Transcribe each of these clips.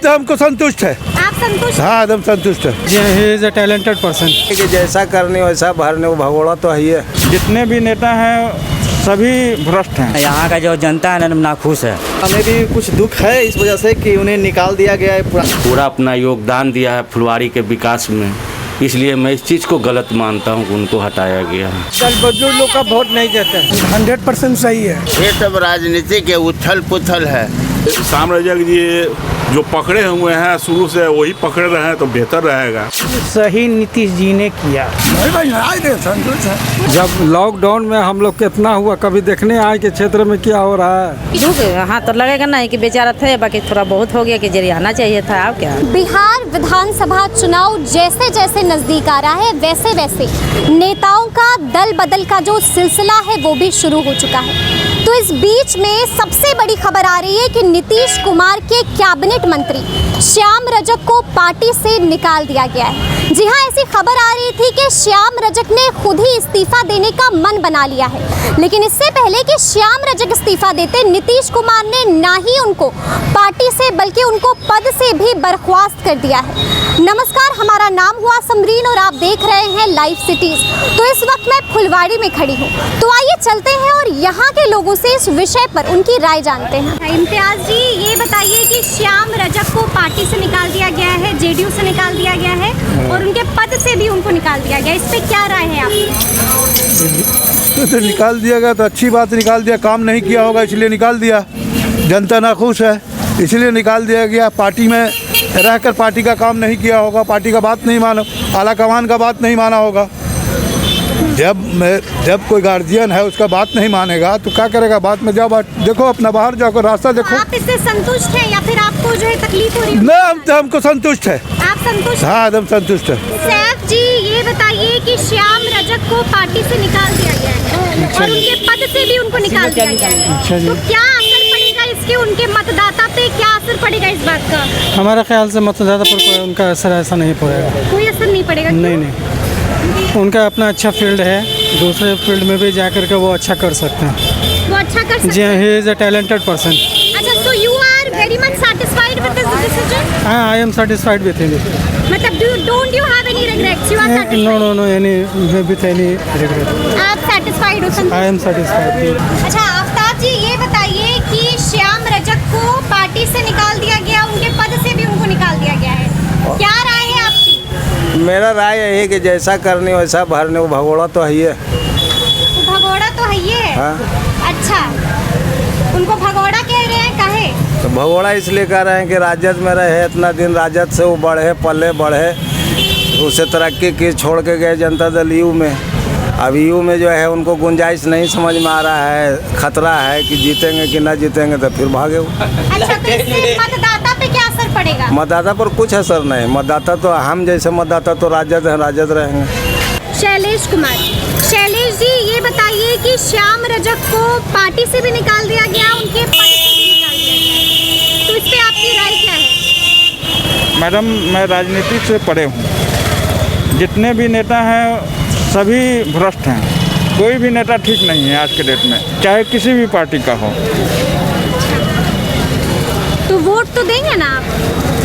हमको संतुष्ट है। आप संतुष्ट? हाँ, एकदम संतुष्ट है। ही इज अ टैलेंटेड पर्सन। कि जैसा करने वैसा भरने, वो भगोड़ा तो है ही है। जितने भी नेता हैं सभी भ्रष्ट हैं। यहाँ का जो जनता है ना नाखुश है। हमें भी कुछ दुख है इस वजह से कि उन्हें निकाल दिया गया है। पूरा अपना योगदान दिया है फुलवाड़ी के विकास में, इसलिए मैं इस चीज़ को गलत मानता हूँ कि उनको हटाया गया है। कल बदलू लोग का वोट नहीं देते। 100% सही है। ये सब राजनीति के उथल पुथल है। साम्राज्य जी जो पकड़े हुए हैं शुरू से वही पकड़े रहे हैं तो बेहतर रहेगा। सही नीतीश जी ने किया। संतुष्ट है। जब लॉकडाउन में हम लोग कितना हुआ, कभी देखने आए कि क्षेत्र में क्या हो रहा है। हाँ तो लगेगा ना कि बेचारा थे, बाकी थोड़ा बहुत हो गया कि जरिए आना चाहिए था। आप क्या बिहार विधानसभा चुनाव जैसे जैसे नजदीक आ रहा है वैसे वैसे नेताओं का दल बदल का जो सिलसिला है वो भी शुरू हो चुका है। तो इस बीच में सबसे बड़ी खबर आ रही है कि नीतीश कुमार के कैबिनेट मंत्री श्याम रजक को पार्टी से निकाल दिया गया है। जी हाँ, ऐसी खबर आ रही थी कि श्याम रजक ने खुद ही इस्तीफा देने का मन बना लिया है, लेकिन इससे पहले कि श्याम रजक इस्तीफा देते, नीतीश कुमार ने ना ही उनको पार्टी से बल्कि उनको पद से भी बर्खास्त कर दिया है। नमस्कार, हमारा नाम हुआ समरीन और आप देख रहे हैं लाइव सिटीज। तो इस वक्त मैं फुलवाड़ी में खड़ी हूँ, तो आइए चलते हैं और यहाँ के लोगों से इस विषय पर उनकी राय जानते हैं। इम्तियाज जी, ये बताइए कि श्याम रजक को पार्टी से निकाल दिया गया है, जेडीयू से निकाल दिया गया है और उनके पद से भी उनको निकाल दिया गया, इस पे क्या राय है आपकी? तो निकाल दिया गया तो अच्छी बात, निकाल दिया। काम नहीं किया होगा इसलिए निकाल दिया। जनता नाखुश है इसलिए निकाल दिया गया। पार्टी में रहकर पार्टी का काम नहीं किया होगा, पार्टी का बात नहीं माना, आला कमान का बात नहीं माना होगा। जब कोई गार्जियन है उसका बात नहीं मानेगा तो क्या करेगा? बात में जाओ, बात देखो, अपना बाहर जाओ, रास्ता देखो। आप इससे संतुष्ट हैं या फिर आपको जो है तकलीफ हो रही है? नहीं, हमको संतुष्ट है। आप संतुष्ट? हाँ, एकदम संतुष्ट है। सैफ जी, ये बताइए कि श्याम रजक को पार्टी से निकाल दिया गया है और उनके पद से भी उनको निकाल दिया गया है, तो क्या असर पड़ेगा इसके उनके मतदाता पे? क्या असर पड़ेगा इस बात का? हमारे ख्याल से मतदाता पर कोई उनका असर ऐसा नहीं पड़ेगा। कोई असर नहीं पड़ेगा? नहीं, उनका अपना अच्छा फील्ड है, दूसरे फील्ड में भी जा करके वो अच्छा कर सकते हैं। वो अच्छा कर सकते हैं? जी, he is a talented person. अच्छा, so you are very much satisfied with this decision? हाँ, I am satisfied with it. मतलब don't you have any regrets? You are satisfied? No any with any regret. आप satisfied हो? I am satisfied. अच्छा, आफ्ताब जी, ये बताइए कि श्याम रजक को party से निकाल दिया गया, उनके पद से भी उनको निकाल दिया गया है, क्या राय है आपकी? मेरा राय यही है कि जैसा करने वैसा भरने, वो भगोड़ा तो है ही है। भगोड़ा तो है ही है? हाँ। अच्छा, उनको भगोड़ा कह रहे हैं, काहे? तो भगोड़ा इसलिए कह रहे हैं कि राजद में रहे इतना दिन, राजद से वो बढ़े, पले बढ़े, उसे तरक्की की, छोड़ के गए जनता दल यू में। अब यू में जो है उनको गुंजाइश नहीं समझ में आ रहा है, खतरा है कि जीतेंगे कि ना जीतेंगे, तो फिर भागे। अच्छा, तो इससे मतदाता पे क्या असर पड़ेगा? मतदाता पर कुछ असर नहीं। मतदाता तो हम जैसे मतदाता तो राजद है, राजद रहेंगे। शैलेश कुमार, शैलेश जी, ये बताइए कि श्याम रजक को पार्टी से भी निकाल दिया गया, उनके पद से भी निकाल दिया गया, तो इस पे आपकी राय क्या है? मैडम, मैं राजनीति से पढ़े हूँ। जितने भी नेता हैं सभी भ्रष्ट हैं। कोई भी नेता ठीक नहीं है आज के डेट में, चाहे किसी भी पार्टी का हो। तो वोट तो देंगे ना आप?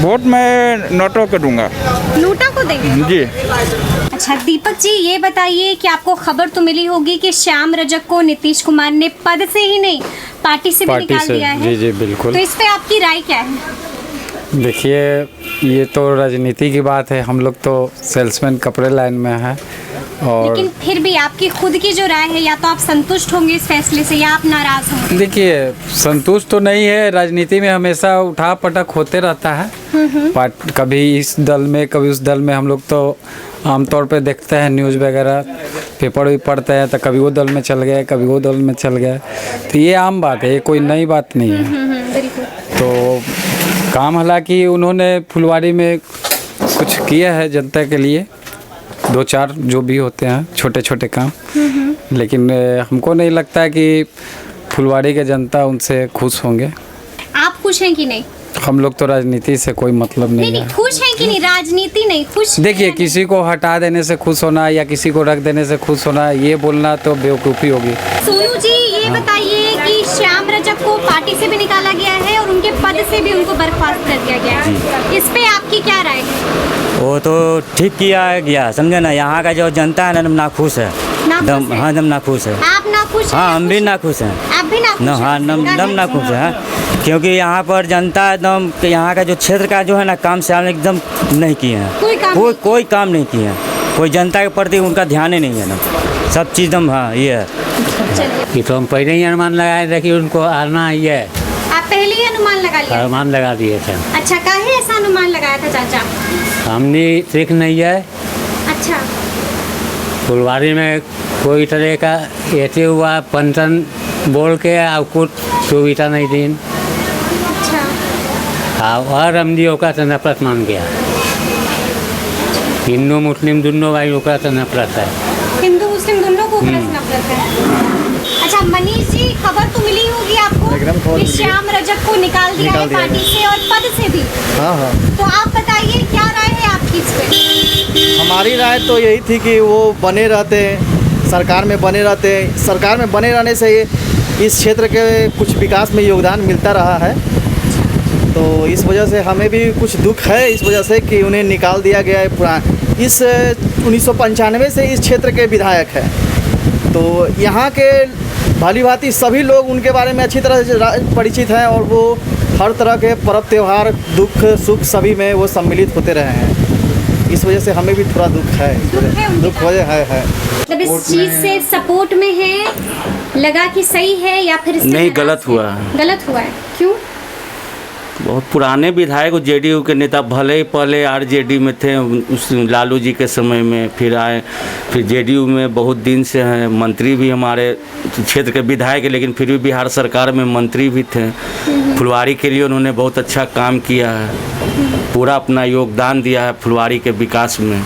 वोट मैं नोटों को दूंगा। नोटा को देंगे जी। अच्छा, दीपक जी, ये बताइए कि आपको खबर तो मिली होगी कि श्याम रजक को नीतीश कुमार ने पद से ही नहीं पार्टी से भी निकाल दिया है। जी बिल्कुल। तो इस पे आपकी राय क्या है? देखिए, ये तो राजनीति की बात है, हम लोग तो सेल्समैन कपड़े लाइन में है। और लेकिन फिर भी आपकी खुद की जो राय है, या तो आप संतुष्ट होंगे इस फैसले से या आप नाराज होंगे? देखिए, संतुष्ट तो नहीं है। राजनीति में हमेशा उठा पटक होते रहता है। कभी इस दल में कभी उस दल में। हम लोग तो आमतौर पे देखते हैं न्यूज़ वगैरह, पेपर भी पढ़ते हैं, तो कभी वो दल में चल गए, कभी वो दल में चल गए, तो ये आम बात है, ये कोई नई बात नहीं है। तो काम हालांकि उन्होंने फुलवाड़ी में कुछ किया है जनता के लिए, 2-4 जो भी होते हैं छोटे छोटे काम, लेकिन हमको नहीं लगता कि फुलवाड़ी के जनता उनसे खुश होंगे। आप खुश हैं कि नहीं? हम लोग तो राजनीति से कोई मतलब नहीं नहीं नहीं, है। खुश हैं कि नहीं? राजनीति नहीं खुश हैं देखिए, या नहीं? किसी को हटा देने से खुश होना या किसी को रख देने से खुश होना, ये बोलना तो बेवकूफ़ी होगी। सोनू जी ये बताइए कि श्याम रजक को पार्टी से भी निकाला गया है और उनके पद से भी उनको बर्खास्त कर दिया गया है, इस पे आपकी क्या राय है? वो तो ठीक किया गया, समझे ना। यहाँ का जो जनता है ना नाखुश है, नाखुश है? हाँ एकदम नाखुश है। आप नाखुश हैं? हाँ हम भी नाखुश हैं। आप भी नाखुश हैं? हाँ एकदम नाखुश है, क्योंकि यहाँ पर जनता एकदम यहाँ का जो क्षेत्र का जो है ना काम से एकदम नहीं किए हैं। कोई काम नहीं किए हैं। कोई जनता के प्रति उनका ध्यान ही नहीं है ना, सब चीज़ एकदम। हाँ ये है ये तो हम पहले ही अनुमान लगाए थे कि उनको आना ही है। आप पहले ही अनुमान लगा लिया? अनुमान लगा दिए थे। अच्छा, काहे ऐसा अनुमान लगाया था चाचा? हमने ठीक नहीं है। अच्छा, फुलवारी में कोई तरह का ऐसे हुआ पेंशन बोल के और कुछ सुविधा नहीं दी। अच्छा, और हमने ओका से नफरत मान गया। हिंदू मुस्लिम दोनों भाई ओका से नफरत है। हिंदू मुस्लिम दोनों को ऊपर से नफरत है। अच्छा मनीष जी, खबर तो मिली होगी आपको कि श्याम रजक को निकाल दिया है पार्टी से और पद से भी। हाँ हाँ। तो आप बताइए क्या राय है आपकी इस पे? हमारी राय तो यही थी कि वो बने रहते, सरकार में बने रहते। सरकार में बने रहने से इस क्षेत्र के कुछ विकास में योगदान मिलता रहा है, तो इस वजह से हमें भी कुछ दुख है इस वजह से कि उन्हें निकाल दिया गया है। इस 1995 से इस क्षेत्र के विधायक है, तो यहाँ के भली भांति सभी लोग उनके बारे में अच्छी तरह से परिचित हैं और वो हर तरह के पर्व त्यौहार दुख सुख सभी में वो सम्मिलित होते रहे हैं। इस वजह से हमें भी थोड़ा दुख है। दुख वजह है। मतलब इस चीज से सपोर्ट में है, लगा कि सही है या फिर नहीं, गलत हुआ है। गलत हुआ है, क्यों? बहुत पुराने विधायक जेडीयू के नेता, भले ही पहले आरजेडी में थे उस लालू जी के समय में, फिर आए, फिर जेडीयू में बहुत दिन से हैं, मंत्री भी हमारे क्षेत्र के विधायक, लेकिन फिर भी बिहार सरकार में मंत्री भी थे। फुलवारी के लिए उन्होंने बहुत अच्छा काम किया है, पूरा अपना योगदान दिया है फुलवारी के विकास में,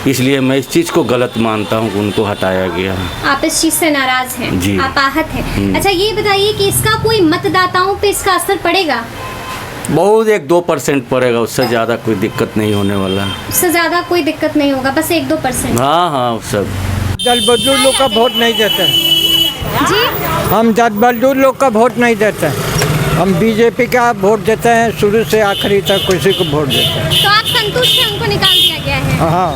इसलिए मैं इस चीज़ को गलत मानता हूँ कि उनको हटाया गया है। आप इस चीज़ से नाराज हैं जी। आप आहत हैं। अच्छा ये बताइए कि इसका कोई मतदाताओं पे इसका असर पड़ेगा? बहुत 1-2% पड़ेगा, उससे ज़्यादा कोई दिक्कत नहीं होने वाला। उससे ज़्यादा कोई दिक्कत नहीं होगा, बस 1-2%। हाँ हाँ सब दल बदलू लोग का वोट नहीं देते जी। हम दल बदलू लोग का वोट नहीं देते, हम बीजेपी का वोट देते हैं, शुरू से आखिरी तक किसी को वोट देते हैं। तो आप संतुष्ट हैं उनको निकाल दिया गया है? हाँ।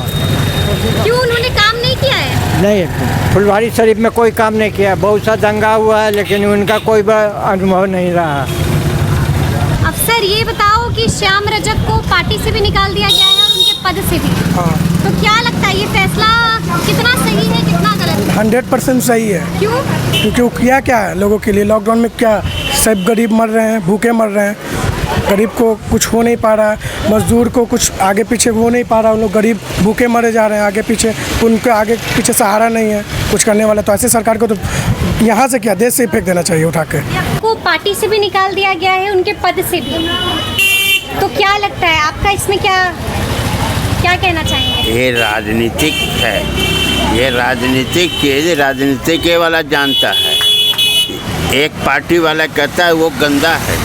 क्यों, उन्होंने काम नहीं किया है? नहीं, फुलवारी शरीफ में कोई काम नहीं किया, बहुत सा दंगा हुआ है लेकिन उनका कोई अनुभव नहीं रहा। अफसर ये बताओ कि श्याम रजक को पार्टी से भी निकाल दिया गया है और उनके पद से भी। हाँ। तो क्या लगता है ये फैसला कितना सही है कितना गलत है? 100% सही है। क्यों? क्योंकि वो किया क्या है लोगों के लिए, लॉकडाउन में क्या सब गरीब मर रहे हैं, भूखे मर रहे हैं, गरीब को कुछ हो नहीं पा रहा है, मजदूर को कुछ आगे पीछे हो नहीं पा रहा, उन लोग गरीब भूखे मरे जा रहे हैं आगे पीछे, उनके आगे पीछे सहारा नहीं है कुछ करने वाला। तो ऐसे सरकार को तो यहाँ से क्या देश से फेंक देना चाहिए उठा के। को पार्टी से भी निकाल दिया गया है, उनके पद से भी, तो क्या लगता है आपका इसमें क्या कहना चाहेंगे? ये राजनीतिक है, ये राजनीतिक चीज राजनीतिक वाला जानता है। एक पार्टी वाला कहता है वो गंदा है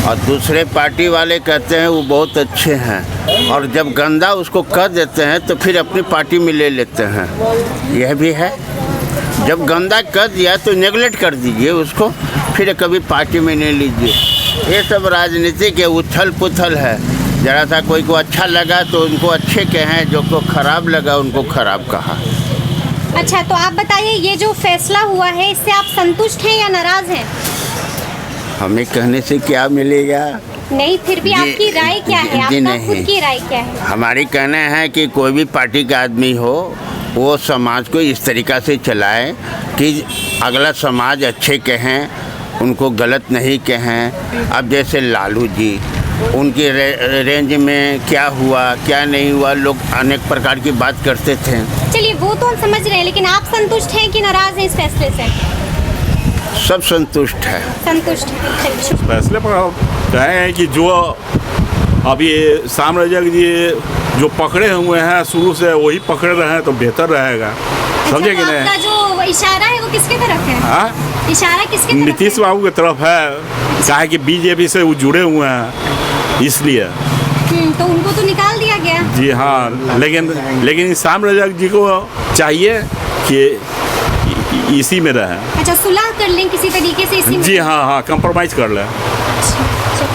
और दूसरे पार्टी वाले कहते हैं वो बहुत अच्छे हैं, और जब गंदा उसको कह देते हैं तो फिर अपनी पार्टी में ले लेते हैं। यह भी है, जब गंदा कर दिया तो नेगलेक्ट कर दीजिए उसको, फिर कभी पार्टी में नहीं लीजिए। ये सब राजनीति के उथल पुथल है। जरा सा कोई को अच्छा लगा तो उनको अच्छे कहें, जो को खराब लगा उनको खराब कहा। अच्छा तो आप बताइए, ये जो फैसला हुआ है इससे आप संतुष्ट हैं या नाराज हैं? हमें कहने से क्या मिलेगा? नहीं, फिर भी आपकी राय क्या है? आपका खुद की राय क्या है? हमारी कहना है कि कोई भी पार्टी का आदमी हो वो समाज को इस तरीक़ा से चलाए कि अगला समाज अच्छे कहें, उनको गलत नहीं कहें। अब जैसे लालू जी, उनकी रेंज में क्या हुआ क्या नहीं हुआ, लोग अनेक प्रकार की बात करते थे। चलिए वो तो हम समझ रहे हैं, लेकिन आप संतुष्ट हैं कि नाराज हैं इस फैसले से? सब संतुष्ट है। संतुष्ट है। फैसले पर कहें कि जो अभी श्याम रजक जी जो पकड़े हुए हैं शुरू से वही पकड़े रहे तो बेहतर रहेगा। समझे कि नहीं? आपका जो इशारा है वो किसके तरफ है? हाँ, इशारा किसके तरफ? नीतीश बाबू की तरफ है, चाहे कि बीजेपी से वो जुड़े हुए हैं। इसलिए। तो उनको तो निकाल दिया गया। जी हाँ, लेकिन श्याम रजक जी को चाहिए कि इसी में रहे। अच्छा, सुलह कर लें किसी तरीके से इसी में। जी हाँ, कंप्रोमाइज़ कर लें।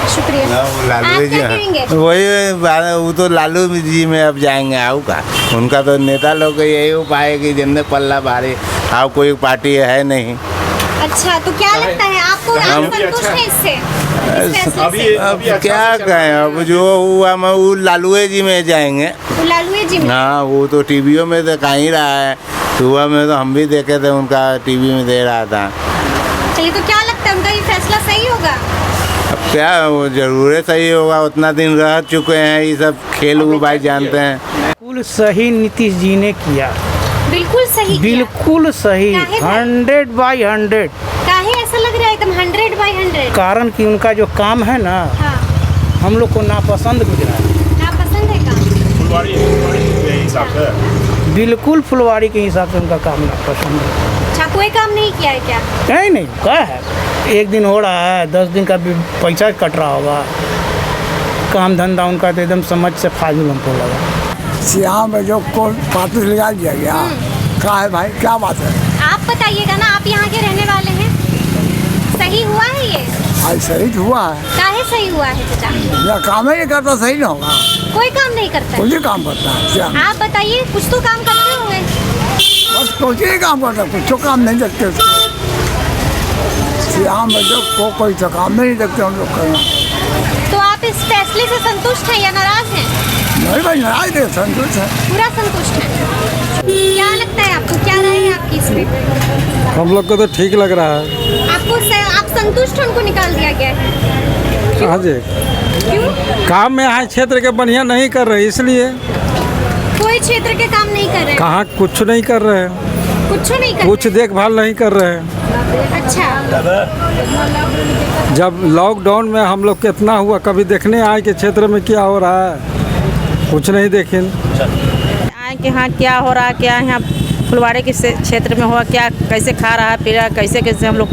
शुक्रिया। आप क्या कहेंगे? वही वो तो लालू जी में अब जाएंगे आओ का, उनका तो नेता लोग का यही उपाय है कि जिनने पल्ला भारी आओ, कोई पार्टी है नहीं। अच्छा, तो क्या लगता है आपको, आप संतुष्ट हैं इससे? अब क्या कहें, अब जो हुआ मैं वो लालूए जी में जाएंगे। तो लालूए जी में? हाँ, वो तो टीवियों में तो कहीं रहा है, सुबह में तो हम भी देखे थे, उनका टीवी में दे रहा था। चलिए, तो क्या लगता है उनका ये फैसला सही होगा? अब क्या वो जरूर सही होगा, उतना दिन रह चुके हैं, ये सब खेल वो भाई जानते हैं। बिल्कुल सही नीतीश जी ने किया, बिल्कुल सही किया। बिल्कुल सही, 100/100। काहे ऐसा लग रहा है एकदम 100/100? कारण कि उनका जो काम है ना, हाँ। हम लोग को नापसंद गुजरा है। नापसंद है काम? फुलवाड़ी के हिसाब से, बिल्कुल फुलवाड़ी के हिसाब से उनका काम नापसंद है। अच्छा, कोई काम नहीं किया है क्या? नहीं, क्या है, एक दिन हो रहा है, 10 दिन का भी पैसा कट रहा होगा। काम धंधा उनका तो एकदम समझ से फाजिल हमको लगा। श्याम रजक को पार्टी से निकाल दिया गया, क्या है भाई, क्या बात है? आप बताइएगा ना, आप यहाँ के रहने वाले हैं, सही हुआ है ये? आज सही तो हुआ है। काहे सही हुआ है चाचा? या काम ही नहीं करता, सही ना होगा। कोई काम नहीं करता? कुछ ही काम करता है श्याम। आप बताइए, कुछ तो काम करते होंगे। बस कुछ ही काम करता, कुछ तो काम नहीं देखते उसको। श्याम रजक को कोई तो काम नहीं देखते हम लोग करना। तो आप इस फैसले से संतुष्ट हैं या नाराज हैं? नहीं भाई, नाराज नहीं, संतुष्ट है, पूरा संतुष्ट है। क्या लगता है आपको, क्या राय है आपकी इसमें? हम लोग को तो ठीक लग रहा है। आपको आप संतुष्ट हैं, उनको निकाल दिया गया है? हाँ जी, क्यों? काम में यहाँ क्षेत्र के बढ़िया नहीं कर रहे, इसलिए। कोई क्षेत्र के काम नहीं कर रहे? कहाँ कुछ नहीं कर रहे हैं, कुछ नहीं कर कुछ देखभाल नहीं कर रहे हैं। अच्छा, जब लॉकडाउन में हम लोग कितना हुआ, कभी देखने आए कि क्षेत्र में क्या हो रहा है, कुछ नहीं देखें। आए कि हाँ क्या हो रहा है, क्या यहाँ फुलवाड़ी के क्षेत्र में हुआ, क्या कैसे खा रहा है पी रहा है, कैसे कैसे हम लोग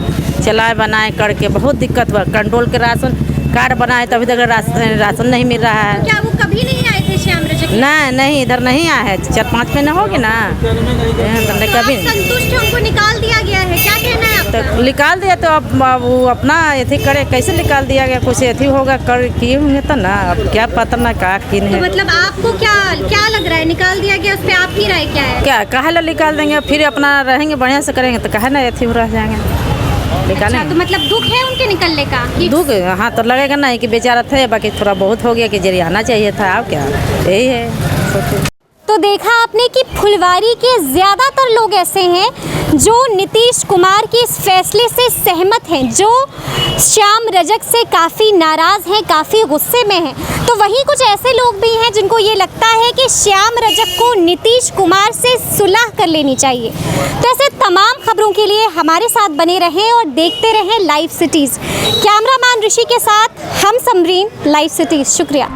चलाए बनाए करके बहुत दिक्कत हुआ। कंट्रोल के राशन कार्ड बनाए तभी तक राशन नहीं मिल रहा है। क्या वो कभी नहीं आए थे श्याम रजक? नहीं, इधर नहीं आया है, 4-5 महीने हो गए ना, कभी नहीं। संतुष्ट है, उनको निकाल दिया गया है, क्या कहना है आपका? तो निकाल दिया तो अब वो अपना एथी करे, कैसे निकाल दिया गया, कुछ एथी होगा कर किए होंगे तो ना, अब क्या पता ना का की नहीं। तो मतलब आपको क्या लग रहा है, निकाल दिया गया, उस पर आपकी राय क्या है? क्या काहे ला निकाल देंगे, फिर अपना रहेंगे बढ़िया से करेंगे तो काहे ना एथी हो रह जाएंगे। अच्छा, तो मतलब दुख है उनके निकलने का? दुख हाँ तो लगेगा नहीं कि बेचारा थे, बाकी थोड़ा बहुत हो गया कि जरिए आना चाहिए था, अब क्या यही है। तो देखा आपने कि फुलवाड़ी के ज़्यादातर लोग ऐसे हैं जो नीतीश कुमार के इस फैसले से सहमत हैं, जो श्याम रजक से काफ़ी नाराज़ हैं, काफ़ी गुस्से में हैं। तो वहीं कुछ ऐसे लोग भी हैं जिनको ये लगता है कि श्याम रजक को नीतीश कुमार से सुलह कर लेनी चाहिए। तो ऐसे तमाम खबरों के लिए हमारे साथ बने रहें और देखते रहें लाइव सिटीज़। कैमरामैन ऋषि के साथ हम समरीन, लाइव सिटीज़। शुक्रिया।